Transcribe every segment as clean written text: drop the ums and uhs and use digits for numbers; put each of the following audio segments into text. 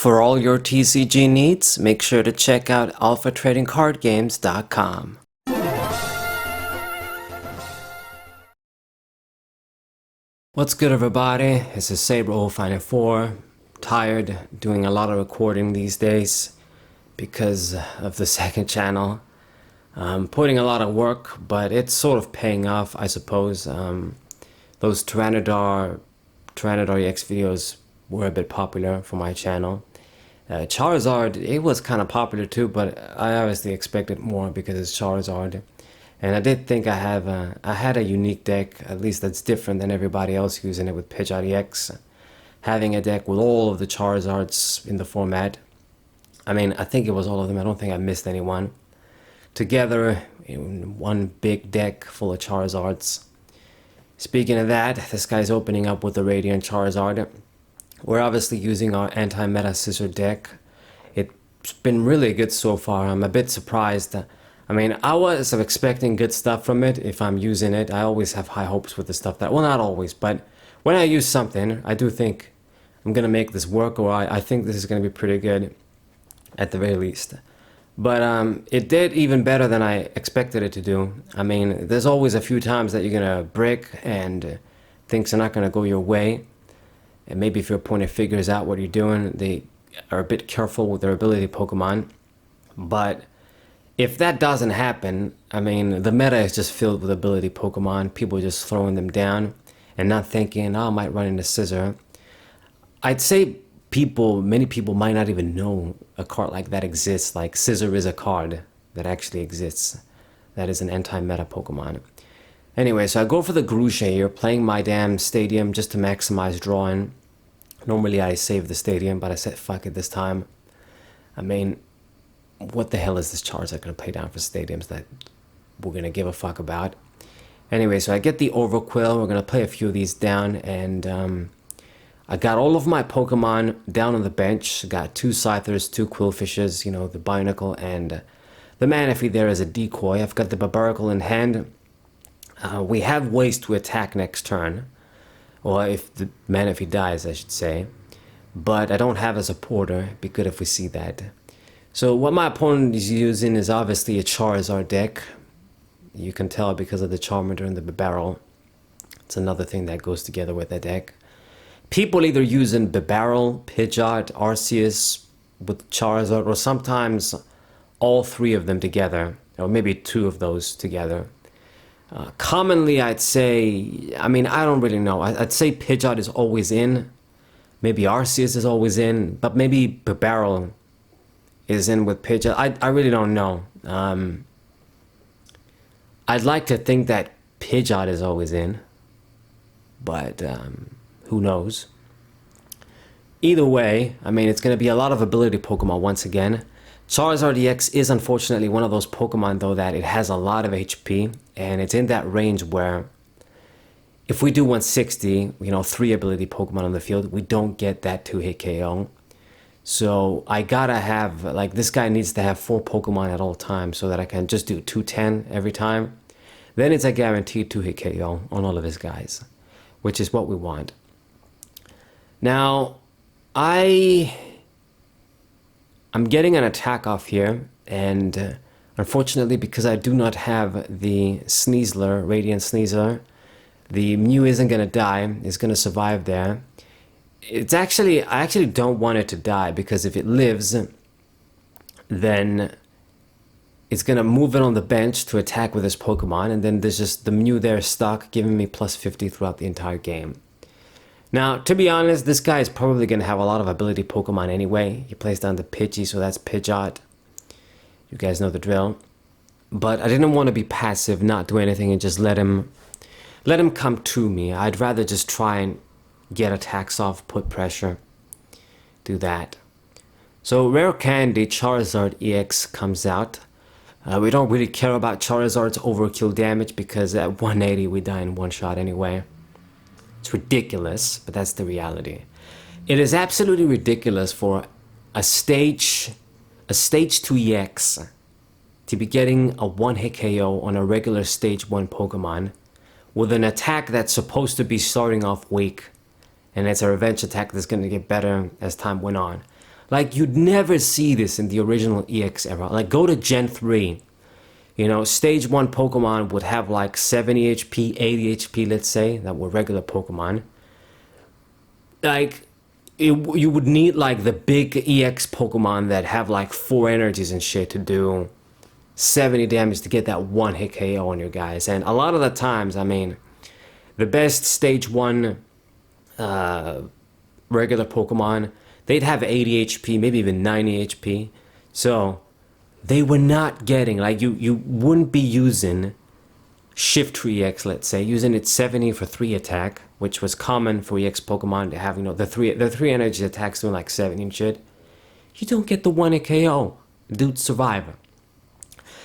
For all your TCG needs, make sure to check out alphatradingcardgames.com. What's good, everybody? This is Saber054. Tired doing a lot of recording these days because of the second channel. Putting a lot of work, but it's sort of paying off, I suppose. Those Tyranitar EX videos were a bit popular for my channel. Charizard, it was kind of popular too, but I obviously expected more because it's Charizard. And I did think I had a unique deck, at least that's different than everybody else using it with Pidgeot EX. Having a deck with all of the Charizards in the format. I mean, I think it was all of them. I don't think I missed anyone. Together in one big deck full of Charizards. Speaking of that, this guy's opening up with the Radiant Charizard. We're obviously using our anti-meta Scizor deck. It's been really good so far. I'm a bit surprised. I mean, I was expecting good stuff from it if I'm using it. I always have high hopes with the stuff that, well, not always, but when I use something, I do think I'm going to make this work, or I think this is going to be pretty good at the very least. But it did even better than I expected it to do. I mean, there's always a few times that you're going to break and things are not going to go your way. And maybe if your opponent figures out what you're doing, they are a bit careful with their ability Pokemon. But if that doesn't happen, I mean, the meta is just filled with ability Pokemon. People are just throwing them down and not thinking, oh, I might run into Scizor. I'd say many people might not even know a card like that exists. Like Scizor is a card that actually exists. That is an anti-meta Pokemon. Anyway, so I go for the Gruche here, playing my damn stadium just to maximize drawing. Normally I save the stadium, but I said fuck it this time. I mean, what the hell is this Charizard going to play down for stadiums that we're going to give a fuck about? Anyway, so I get the Overquill. We're going to play a few of these down, and I got all of my Pokemon down on the bench. Got 2 Scythers, 2 Quillfishes, you know, the Binacle, and the Manaphy there as a decoy. I've got the Barbaracle in hand. We have ways to attack next turn, or if the Manaphy dies, I should say. But I don't have a supporter. It'd be good if we see that. So what my opponent is using is obviously a Charizard deck. You can tell because of the Charmander and the Barbaracle. It's another thing that goes together with that deck. People either using Barbaracle, Pidgeot, Arceus with Charizard, or sometimes all 3 of them together, or maybe 2 of those together. Commonly, I'd say, I mean, I don't really know. I'd say Pidgeot is always in. Maybe Arceus is always in, but maybe Barbaracle is in with Pidgeot. I really don't know. I'd like to think that Pidgeot is always in, but who knows? Either way, I mean, it's going to be a lot of ability Pokemon once again. Charizard EX is unfortunately one of those Pokemon, though, that it has a lot of HP, and it's in that range where if we do 160, you know, 3 ability Pokemon on the field, we don't get that 2-hit KO. So I gotta have, like, this guy needs to have 4 Pokemon at all times so that I can just do 210 every time. Then it's a guaranteed 2-hit KO on all of his guys, which is what we want. Now, I'm getting an attack off here, and unfortunately, because I do not have the Sneasler, Radiant Sneasler, the Mew isn't going to die. It's going to survive there. I actually don't want it to die, because if it lives, then it's going to move it on the bench to attack with this Pokemon, and then there's just the Mew there stuck, giving me plus 50 throughout the entire game. Now, to be honest, this guy is probably going to have a lot of ability Pokemon anyway. He plays down the Pidgey, so that's Pidgeot. You guys know the drill. But I didn't want to be passive, not do anything, and just let him come to me. I'd rather just try and get attacks off, put pressure, do that. So Rare Candy Charizard EX comes out. We don't really care about Charizard's overkill damage because at 180 we die in one shot anyway. It's ridiculous, but that's the reality. It is absolutely ridiculous for a stage 2 EX to be getting a 1-hit KO on a regular stage 1 Pokemon with an attack that's supposed to be starting off weak, and it's a revenge attack that's going to get better as time went on. Like, you'd never see this in the original EX era. Like, go to Gen 3. You know, stage 1 Pokemon would have like 70 HP, 80 HP, let's say, that were regular Pokemon. Like, you would need like the big EX Pokemon that have like 4 energies and shit to do 70 damage to get that one hit KO on your guys. And a lot of the times, I mean, the best stage 1 regular Pokemon, they'd have 80 HP, maybe even 90 HP. So they were not getting, like, you wouldn't be using Shift 3EX, let's say, using it 70 for 3 attack, which was common for EX Pokemon to have, you know, the three energy attacks doing like 70 and shit. You don't get the 1 hit KO. Dude, survive.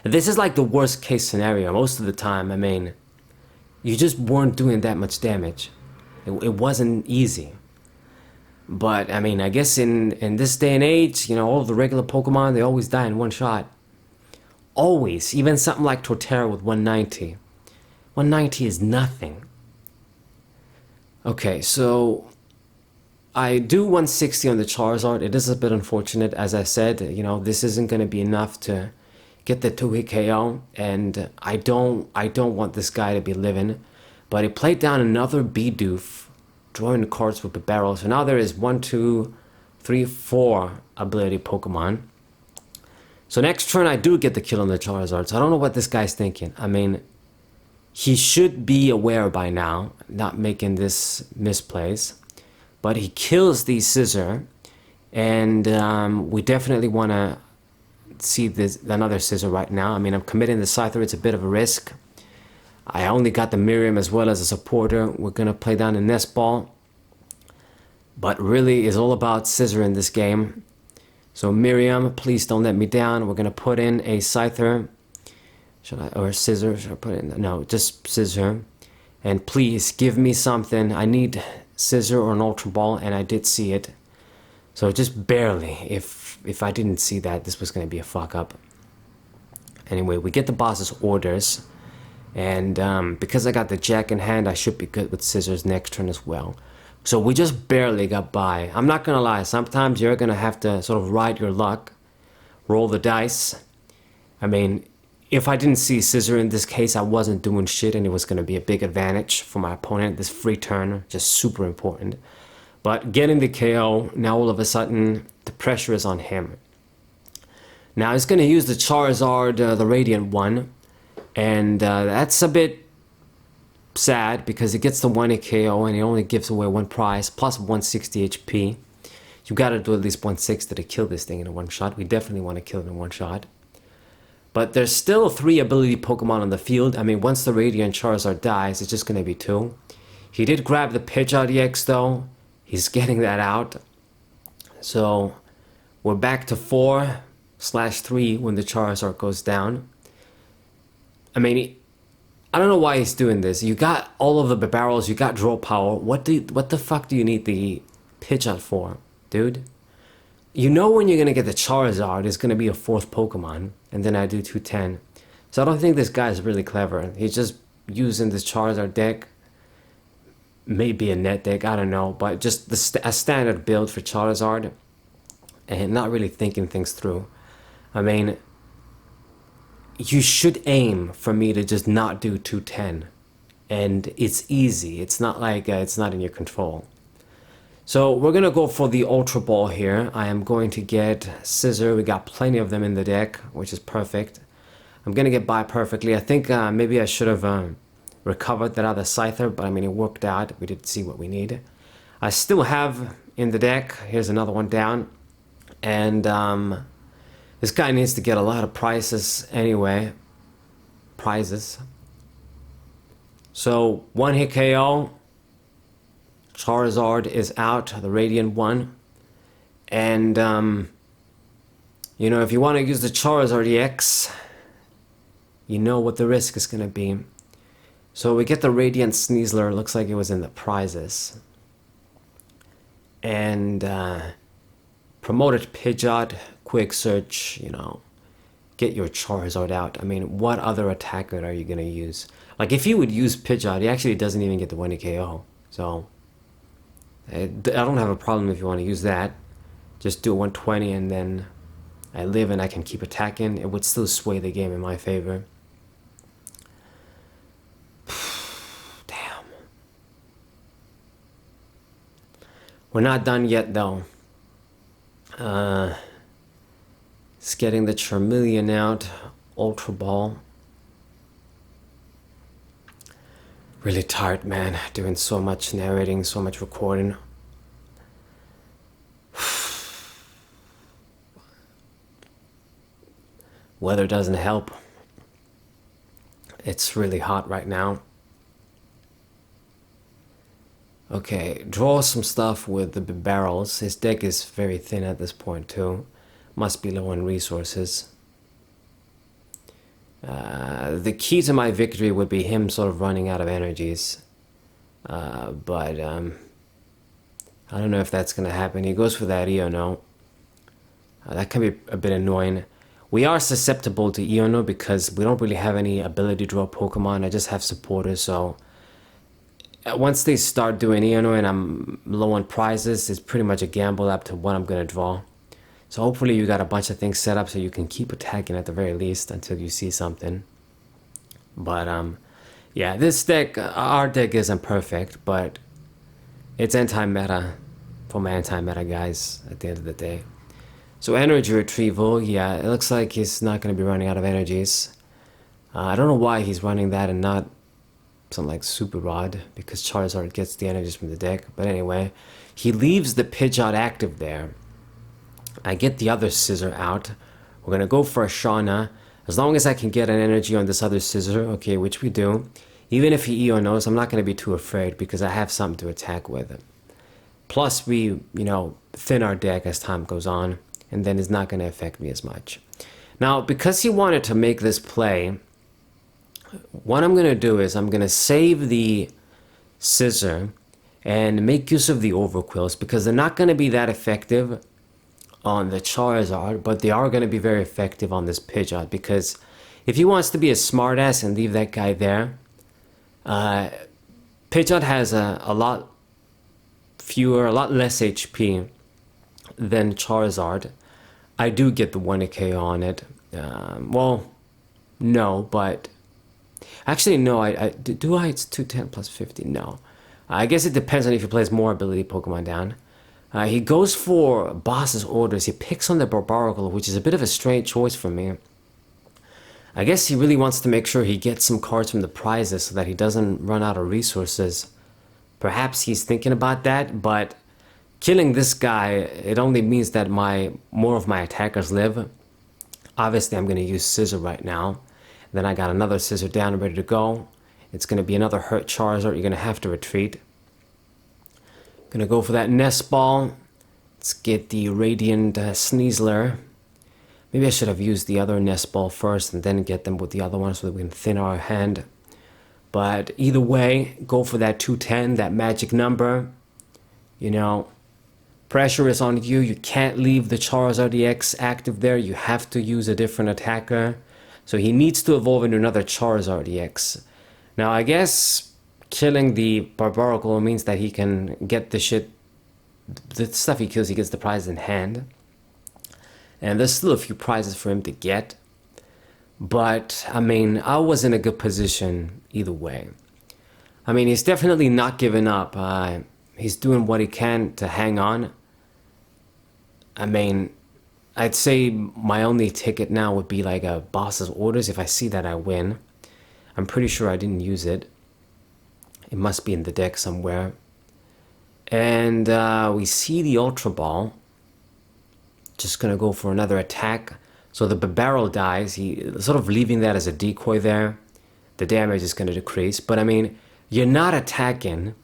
This is like the worst case scenario most of the time. I mean, you just weren't doing that much damage. It wasn't easy. But, I mean, I guess in this day and age, you know, all of the regular Pokemon, they always die in one shot. Always. Even something like Torterra with 190. 190 is nothing. Okay, so I do 160 on the Charizard. It is a bit unfortunate, as I said. You know, this isn't going to be enough to get the 2-hit KO, and I don't want this guy to be living. But he played down another Bidoof, drawing the cards with the barrel. So now there is 1, 2, 3, 4 ability Pokemon. So next turn I do get the kill on the Charizard. So I don't know what this guy's thinking. I mean, he should be aware by now, not making this misplays. But he kills the Scizor, and we definitely want to see another Scizor right now. I mean, I'm committing the Scyther. It's a bit of a risk. I only got the Miriam as well as a supporter. We're going to play down the Nest Ball. But really, it's all about Scizor in this game. So Miriam, please don't let me down. We're going to put in a Scyther. Or Scizor? Should I put in? No, just Scizor. And please, give me something. I need Scizor or an Ultra Ball, and I did see it. So just barely. If I didn't see that, this was going to be a fuck up. Anyway, we get the boss's orders. And because I got the Jack in hand, I should be good with Scizor's next turn as well. So we just barely got by. I'm not going to lie, sometimes you're going to have to sort of ride your luck, roll the dice. I mean, if I didn't see Scizor in this case, I wasn't doing shit, and it was going to be a big advantage for my opponent. This free turn, just super important. But getting the KO, now all of a sudden, the pressure is on him. Now he's going to use the Charizard, the Radiant one. And that's a bit sad because it gets the 1-hit KO and it only gives away 1 prize plus 160 HP. You gotta do at least 160 to kill this thing in a one shot. We definitely want to kill it in one shot. But there's still 3 ability Pokemon on the field. I mean, once the Radiant Charizard dies, it's just gonna be 2. He did grab the Pidgeot EX though. He's getting that out. So we're back to 4/3 when the Charizard goes down. I mean, I don't know why he's doing this. You got all of the barrels, you got draw power. What the fuck do you need the Pidgeot for, dude? You know when you're gonna get the Charizard, it's gonna be a 4th Pokemon, and then I do 210. So I don't think this guy's really clever. He's just using this Charizard deck. Maybe a net deck, I don't know, but just a standard build for Charizard, and not really thinking things through. I mean, you should aim for me to just not do 210, and it's easy. It's not like it's not in your control. So we're gonna go for the Ultra Ball here. I am going to get Scizor. We got plenty of them in the deck, which is perfect. I'm gonna get by perfectly. I think maybe I should have recovered that other Scyther, but I mean, it worked out. We did see what we need. I still have in the deck, here's another one down, and this guy needs to get a lot of prizes anyway. So 1-hit KO. Charizard is out, the Radiant one. And, you know, if you want to use the Charizard EX, you know what the risk is going to be. So we get the Radiant Sneasler. Looks like it was in the prizes. And promoted Pidgeot. Quick search, you know, get your Charizard out. I mean, what other attack mode are you going to use? Like, if you would use Pidgeot, he actually doesn't even get the 1-hit KO. So, I don't have a problem if you want to use that. just do 120 and then I live and I can keep attacking, it would still sway the game in my favor. Damn. We're not done yet though. It's getting the Charmeleon out, Ultra Ball. Really tired, man, doing so much narrating, so much recording. Weather doesn't help. It's really hot right now. Okay, draw some stuff with the barrels. His deck is very thin at this point too. Must be low on resources. The key to my victory would be him sort of running out of energies. But I don't know if that's going to happen. He goes for that Iono. That can be a bit annoying. We are susceptible to Iono because we don't really have any ability to draw Pokemon. I just have supporters, so once they start doing Iono and I'm low on prizes, it's pretty much a gamble up to what I'm going to draw. So hopefully you got a bunch of things set up so you can keep attacking at the very least until you see something. But yeah, this deck, our deck isn't perfect, but it's anti-meta for my anti-meta guys at the end of the day. So energy retrieval, yeah, it looks like he's not going to be running out of energies. I don't know why he's running that and not something like Super Rod, because Charizard gets the energies from the deck. But anyway, he leaves the Pidgeot active there. I get the other Scizor out. We're going to go for a Shauna. As long as I can get an energy on this other Scizor, okay, which we do. Even if he Ionos, I'm not going to be too afraid because I have something to attack with. Plus, we, you know, thin our deck as time goes on, and then it's not going to affect me as much. Now, because he wanted to make this play, what I'm going to do is I'm going to save the Scizor and make use of the Overquills because they're not going to be that effective on the Charizard, but they are going to be very effective on this Pidgeot because if he wants to be a smartass and leave that guy there, Pidgeot has a lot less HP than Charizard. I do get the 1k on it. Well, no, but actually no, do I? It's 210 plus 50. No, I guess it depends on if he plays more ability Pokemon down. He goes for boss's orders. He picks on the Barbaracle, which is a bit of a strange choice for me. I guess he really wants to make sure he gets some cards from the prizes so that he doesn't run out of resources. Perhaps he's thinking about that, but killing this guy, it only means that more of my attackers live. Obviously, I'm going to use Scizor right now. Then I got another Scizor down and ready to go. It's going to be another hurt Charizard. You're going to have to retreat. Gonna go for that Nest Ball. Let's get the Radiant Sneasler. Maybe I should have used the other Nest Ball first and then get them with the other one so that we can thin our hand. But either way, go for that 210, that magic number. You know, pressure is on you. You can't leave the Charizard EX active there. You have to use a different attacker. So he needs to evolve into another Charizard EX. Now, I guess killing the Barbaracle means that he can get the stuff he kills, he gets the prize in hand. And there's still a few prizes for him to get. But, I mean, I was in a good position either way. I mean, he's definitely not giving up. He's doing what he can to hang on. I mean, I'd say my only ticket now would be like a boss's orders. If I see that, I win. I'm pretty sure I didn't use it. It must be in the deck somewhere. And we see the Ultra Ball. Just going to go for another attack. So the barrel dies. He sort of leaving that as a decoy there. The damage is going to decrease. But I mean, you're not attacking.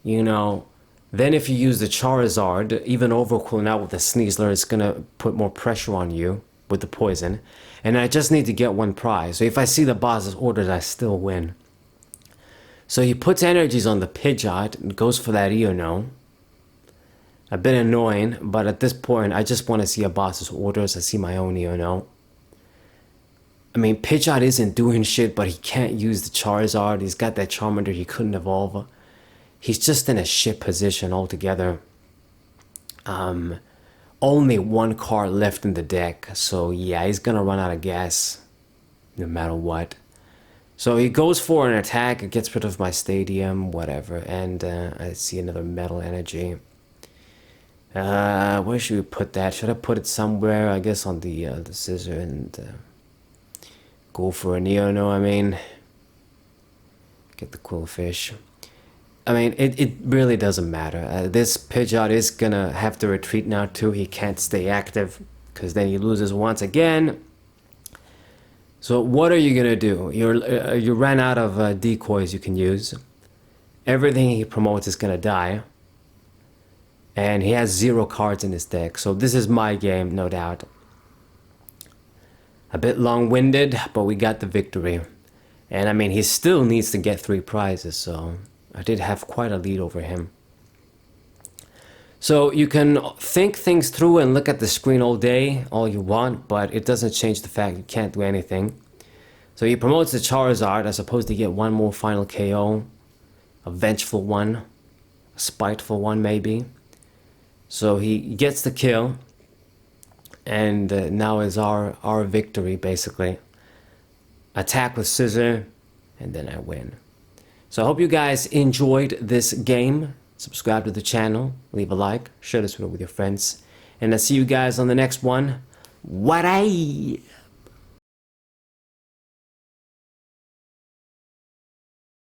You know, then if you use the Charizard, even overcooling out with the Sneasler, it's going to put more pressure on you with the poison. And I just need to get one prize. So if I see the boss's orders, I still win. So he puts energies on the Pidgeot and goes for that Iono. A bit annoying, but at this point, I just want to see a boss's orders. I see my own Iono. I mean, Pidgeot isn't doing shit, but he can't use the Charizard. He's got that Charmander he couldn't evolve. He's just in a shit position altogether. only one card left in the deck. So yeah, he's gonna run out of gas no matter what. So he goes for an attack, it gets rid of my stadium, whatever, and I see another metal energy. Where should we put that? Should I put it somewhere? I guess on the Scizor and go for a Neono, I mean. Get the Quillfish. I mean, it really doesn't matter. This Pidgeot is gonna have to retreat now too. He can't stay active, because then he loses once again. So what are you gonna do? You ran out of decoys you can use. Everything he promotes is gonna die. And he has 0 cards in his deck. So this is my game, no doubt. A bit long-winded, but we got the victory. And I mean, he still needs to get 3 prizes, so I did have quite a lead over him. So you can think things through and look at the screen all day, all you want, but it doesn't change the fact you can't do anything. So he promotes the Charizard. I suppose to get one more final KO. A vengeful one. A spiteful one, maybe. So he gets the kill, and now is our victory, basically. Attack with Scizor, and then I win. So I hope you guys enjoyed this game. Subscribe to the channel, leave a like, share this video with your friends, and I'll see you guys on the next one. What-ay!